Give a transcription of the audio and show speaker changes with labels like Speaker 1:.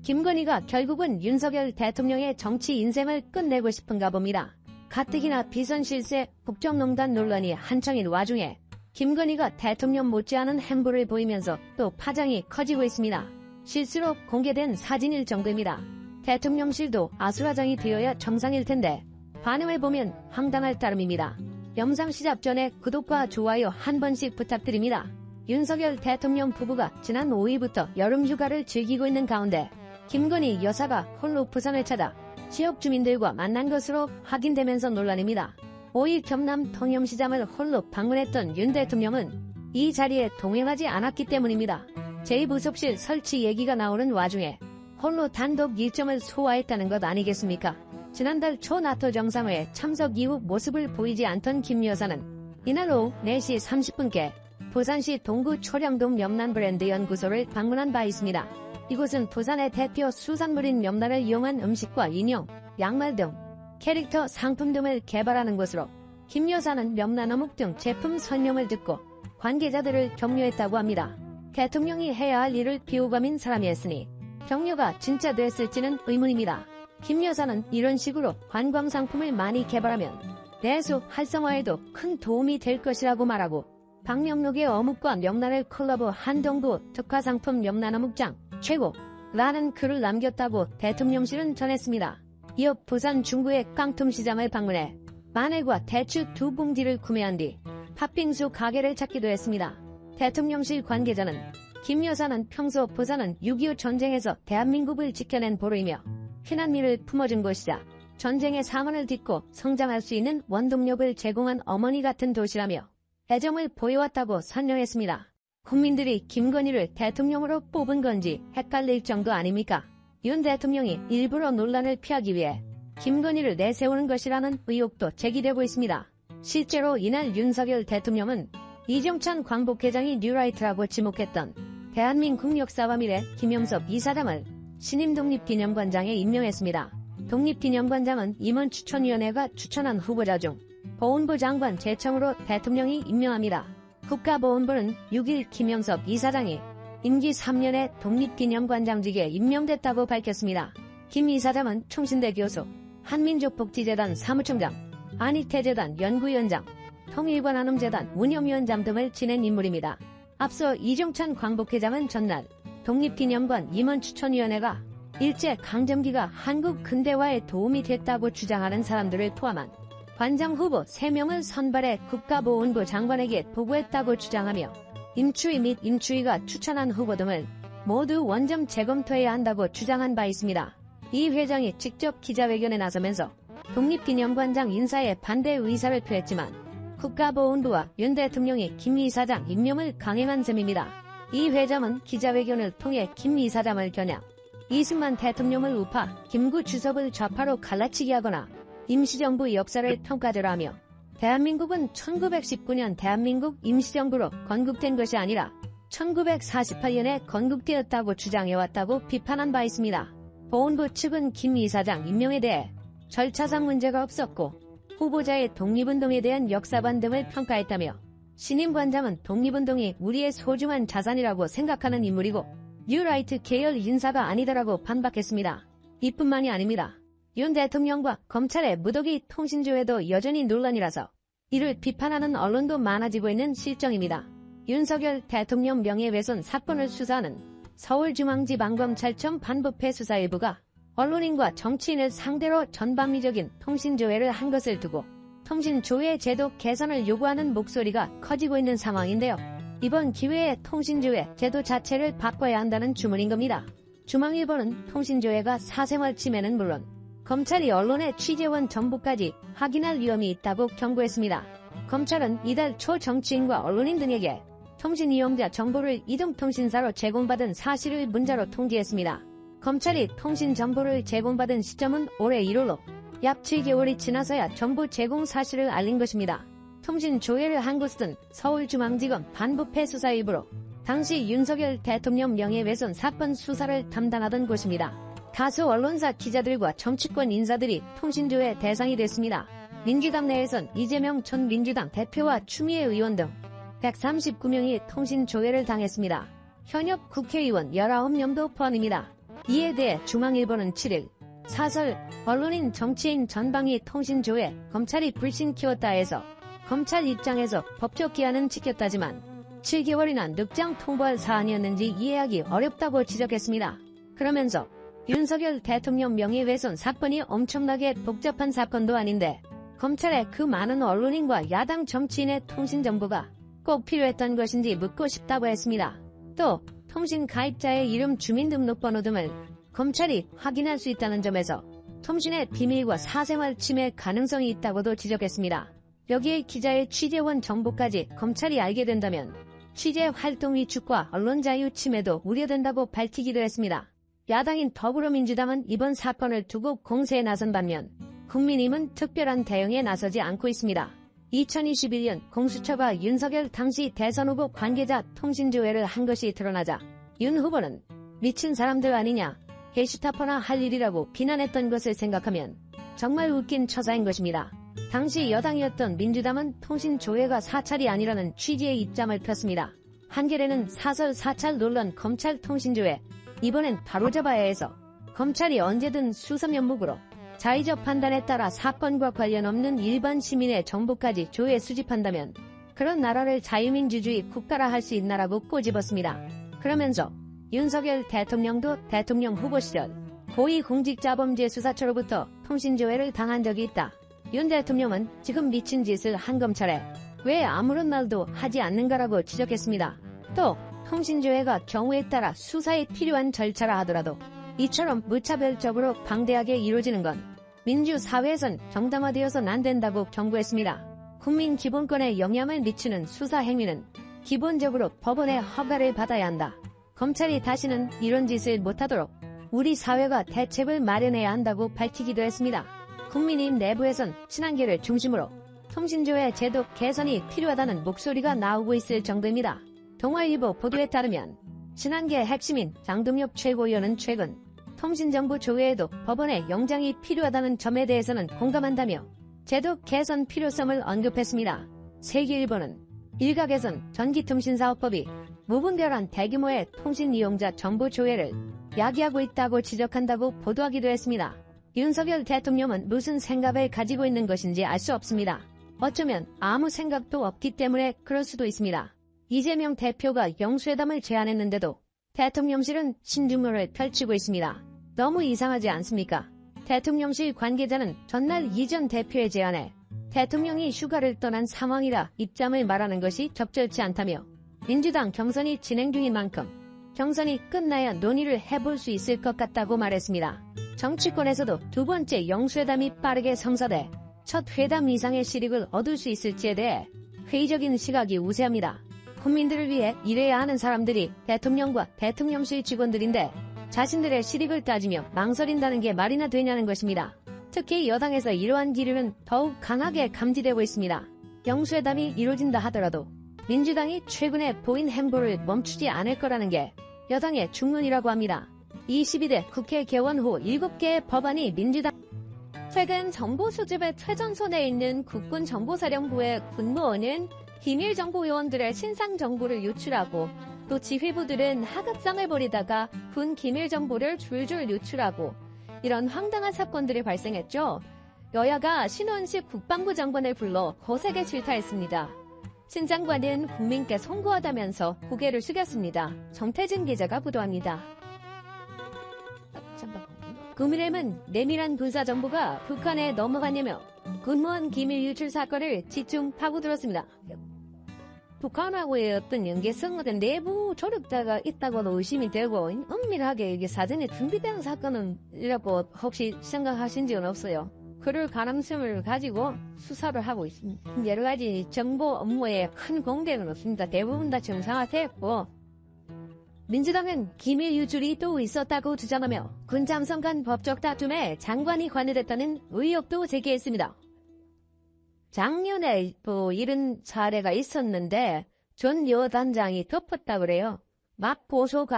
Speaker 1: 김건희가 결국은 윤석열 대통령의 정치 인생을 끝내고 싶은가 봅니다. 가뜩이나 비선 실세 국정농단 논란이 한창인 와중에 김건희가 대통령 못지않은 행보를 보이면서 또 파장이 커지고 있습니다. 실수로 공개된 사진일 정도입니다. 대통령실도 아수라장이 되어야 정상일 텐데 반응을 보면 황당할 따름입니다. 영상 시작 전에 구독과 좋아요 한 번씩 부탁드립니다. 윤석열 대통령 부부가 지난 5일부터 여름휴가를 즐기고 있는 가운데 김건희 여사가 홀로 부산을 찾아 지역 주민들과 만난 것으로 확인되면서 논란입니다. 5일 경남 통영시장을 홀로 방문했던 윤 대통령은 이 자리에 동행하지 않았기 때문입니다. 제2부속실 설치 얘기가 나오는 와중에 홀로 단독 일정을 소화했다는 것 아니겠습니까? 지난달 초 나토 정상회에 참석 이후 모습을 보이지 않던 김 여사는 이날 오후 4시 30분께 부산시 동구 초령동 염란브랜드 연구소를 방문한 바 있습니다. 이곳은 부산의 대표 수산물인 염란을 이용한 음식과 인형, 양말 등 캐릭터 상품 등을 개발하는 곳으로 김 여사는 염란어묵 등 제품 설명을 듣고 관계자들을 격려했다고 합니다. 대통령이 해야 할 일을 비호감인 사람이 했으니 격려가 진짜 됐을지는 의문입니다. 김 여사는 이런 식으로 관광상품을 많이 개발하면 내수 활성화에도 큰 도움이 될 것이라고 말하고 박명록의 어묵과 염란을 콜라보한 동구 특화상품 염란어묵장 최고라는 글을 남겼다고 대통령실은 전했습니다. 이어 부산 중구의 깡통시장을 방문해 마늘과 대추 2봉지를 구매한 뒤 팥빙수 가게를 찾기도 했습니다. 대통령실 관계자는 김 여사는 평소 부산은 6.25 전쟁에서 대한민국을 지켜낸 보루이며 피난민을 품어준 곳이자 전쟁의 상흔을 딛고 성장할 수 있는 원동력을 제공한 어머니 같은 도시라며 애정을 보여왔다고 설명했습니다. 국민들이 김건희를 대통령으로 뽑은 건지 헷갈릴 정도 아닙니까? 윤 대통령이 일부러 논란을 피하기 위해 김건희를 내세우는 것이라는 의혹도 제기되고 있습니다. 실제로 이날 윤석열 대통령은 이정찬 광복회장이 뉴라이트라고 지목했던 대한민국 역사와 미래 김영섭 이사장을 신임 독립기념관장에 임명했습니다. 독립기념관장은 임원추천위원회가 추천한 후보자 중 보훈부 장관 제청으로 대통령이 임명합니다. 국가보훈부는 6일 김영섭 이사장이 임기 3년의 독립기념관장직에 임명됐다고 밝혔습니다. 김 이사장은 충신대 교수, 한민족복지재단 사무총장, 안희태재단 연구위원장, 통일관한음재단 운영위원장 등을 지낸 인물입니다. 앞서 이정찬 광복회장은 전날 독립기념관 임원추천위원회가 일제강점기가 한국 근대화에 도움이 됐다고 주장하는 사람들을 포함한 관장 후보 3명을 선발해 국가보훈부 장관에게 보고했다고 주장하며 임추위 및 임추위가 추천한 후보 등을 모두 원점 재검토해야 한다고 주장한 바 있습니다. 이 회장이 직접 기자회견에 나서면서 독립기념관장 인사에 반대 의사를 표했지만 국가보훈부와 윤 대통령이 김 이사장 임명을 강행한 셈입니다. 이 회장은 기자회견을 통해 김 이사장을 겨냥 이승만 대통령을 우파, 김구 주석을 좌파로 갈라치기 하거나 임시정부 역사를 평가절하하며 대한민국은 1919년 대한민국 임시정부로 건국된 것이 아니라 1948년에 건국되었다고 주장해왔다고 비판한 바 있습니다. 보훈부 측은 김 이사장 임명에 대해 절차상 문제가 없었고 후보자의 독립운동에 대한 역사관 등을 평가했다며 신임 관장은 독립운동이 우리의 소중한 자산이라고 생각하는 인물이고 뉴라이트 계열 인사가 아니다라고 반박했습니다. 이뿐만이 아닙니다. 윤 대통령과 검찰의 무더기 통신조회도 여전히 논란이라서 이를 비판하는 언론도 많아지고 있는 실정입니다. 윤석열 대통령 명예훼손 사건을 수사하는 서울중앙지방검찰청 반부패 수사일부가 언론인과 정치인을 상대로 전방위적인 통신조회를 한 것을 두고 통신조회 제도 개선을 요구하는 목소리가 커지고 있는 상황인데요. 이번 기회에 통신조회 제도 자체를 바꿔야 한다는 주문인 겁니다. 중앙일보는 통신조회가 사생활 침해는 물론 검찰이 언론의 취재원 정보까지 확인할 위험이 있다고 경고했습니다. 검찰은 이달 초 정치인과 언론인 등에게 통신 이용자 정보를 이동통신사로 제공받은 사실을 문자로 통지했습니다. 검찰이 통신 정보를 제공받은 시점은 올해 1월로 약 7개월이 지나서야 정보 제공 사실을 알린 것입니다. 통신 조회를 한 곳은 서울중앙지검 반부패 수사일부로 당시 윤석열 대통령 명예훼손 사건 수사를 담당하던 곳입니다. 다수 언론사 기자들과 정치권 인사들이 통신조회 대상이 됐습니다. 민주당 내에선 이재명 전 민주당 대표와 추미애 의원 등 139명이 통신조회를 당했습니다. 현역 국회의원 19명도 포함입니다. 이에 대해 중앙일보는 7일 사설 언론인 정치인 전방위 통신조회 검찰이 불신 키웠다 해서 검찰 입장에서 법적 기한은 지켰다지만 7개월이나 늑장 통보할 사안이었는지 이해하기 어렵다고 지적했습니다. 그러면서 윤석열 대통령 명예훼손 사건이 엄청나게 복잡한 사건도 아닌데 검찰에 그 많은 언론인과 야당 정치인의 통신 정보가 꼭 필요했던 것인지 묻고 싶다고 했습니다. 또 통신 가입자의 이름, 주민등록번호 등을 검찰이 확인할 수 있다는 점에서 통신의 비밀과 사생활 침해 가능성이 있다고도 지적했습니다. 여기에 기자의 취재원 정보까지 검찰이 알게 된다면 취재 활동 위축과 언론 자유 침해도 우려된다고 밝히기도 했습니다. 야당인 더불어민주당은 이번 사건을 두고 공세에 나선 반면 국민의힘은 특별한 대응에 나서지 않고 있습니다. 2021년 공수처가 윤석열 당시 대선 후보 관계자 통신조회를 한 것이 드러나자 윤 후보는 미친 사람들 아니냐, 게슈타포나 할 일이라고 비난했던 것을 생각하면 정말 웃긴 처사인 것입니다. 당시 여당이었던 민주당은 통신조회가 사찰이 아니라는 취지의 입장을 폈습니다. 한겨레는 사설 사찰 논란 검찰 통신조회 이번엔 바로잡아야 해서 검찰이 언제든 수사 면목으로 자의적 판단에 따라 사건과 관련 없는 일반 시민의 정보까지 조회 수집한다면 그런 나라를 자유민주주의 국가라 할 수 있나라고 꼬집었습니다. 그러면서 윤석열 대통령도 대통령 후보 시절 고위공직자범죄수사처로부터 통신조회를 당한 적이 있다. 윤 대통령은 지금 미친 짓을 한 검찰에 왜 아무런 말도 하지 않는가라고 지적했습니다. 또 통신조회가 경우에 따라 수사에 필요한 절차라 하더라도 이처럼 무차별적으로 방대하게 이루어지는 건 민주사회에선 정당화되어서는 안 된다고 경고했습니다. 국민 기본권에 영향을 미치는 수사 행위는 기본적으로 법원의 허가를 받아야 한다. 검찰이 다시는 이런 짓을 못하도록 우리 사회가 대책을 마련해야 한다고 밝히기도 했습니다. 국민의힘 내부에선 친한계를 중심으로 통신조회 제도 개선이 필요하다는 목소리가 나오고 있을 정도입니다. 동아일보 보도에 따르면 친한계 핵심인 장동혁 최고위원은 최근 통신정보 조회에도 법원의 영장이 필요하다는 점에 대해서는 공감한다며 제도 개선 필요성을 언급했습니다. 세계일보는 일각에선 전기통신사업법이 무분별한 대규모의 통신 이용자 정보 조회를 야기하고 있다고 지적한다고 보도하기도 했습니다. 윤석열 대통령은 무슨 생각을 가지고 있는 것인지 알 수 없습니다. 어쩌면 아무 생각도 없기 때문에 그럴 수도 있습니다. 이재명 대표가 영수회담을 제안했는데도 대통령실은 신중로를 펼치고 있습니다. 너무 이상하지 않습니까? 대통령실 관계자는 전날 이 전 대표의 제안에 대통령이 휴가를 떠난 상황이라 입장을 말하는 것이 적절치 않다며 민주당 경선이 진행 중인 만큼 경선이 끝나야 논의를 해볼 수 있을 것 같다고 말했습니다. 정치권에서도 두 번째 영수회담이 빠르게 성사돼 첫 회담 이상의 실익을 얻을 수 있을지에 대해 회의적인 시각이 우세합니다. 국민들을 위해 일해야 하는 사람들이 대통령과 대통령실 직원들인데 자신들의 실익을 따지며 망설인다는 게 말이나 되냐는 것입니다. 특히 여당에서 이러한 기류는 더욱 강하게 감지되고 있습니다. 영수회담이 이루어진다 하더라도 민주당이 최근에 보인 행보를 멈추지 않을 거라는 게 여당의 중론이라고 합니다. 22대 국회 개원 후 7개의 법안이 민주당
Speaker 2: 최근 정보 수집의 최전선에 있는 국군정보사령부의 군무원은 기밀정보 요원들의 신상 정보를 유출하고 또 지휘부들은 하급상을 벌이다가 군 기밀정보를 줄줄 유출하고 이런 황당한 사건들이 발생했죠. 여야가 신원식 국방부 장관을 불러 거세게 질타했습니다. 신 장관은 국민께 송구하다면서 고개를 숙였습니다. 정태진 기자가 보도합니다. 국민의힘은 내밀한 군사정보가 북한에 넘어갔냐며 군무원 기밀 유출 사건을 집중 파고들었습니다. 북한하고의 어떤 연계성, 어떤 내부 조력자가 있다고도 의심이 되고 은밀하게 이게 사전에 준비된 사건이라고 혹시 생각하신 적은 없어요. 그럴 가능성을 가지고 수사를 하고 있습니다. 여러 가지 정보 업무에 큰 공백은 없습니다. 대부분 다 정상화됐고 민주당은 기밀 유출이 또 있었다고 주장하며 군잠선 간 법적 다툼에 장관이 관여됐다는 의혹도 제기했습니다. 작년에 이런 사례가 있었는데 전 여단장이 덮었다 그래요. 막 보소가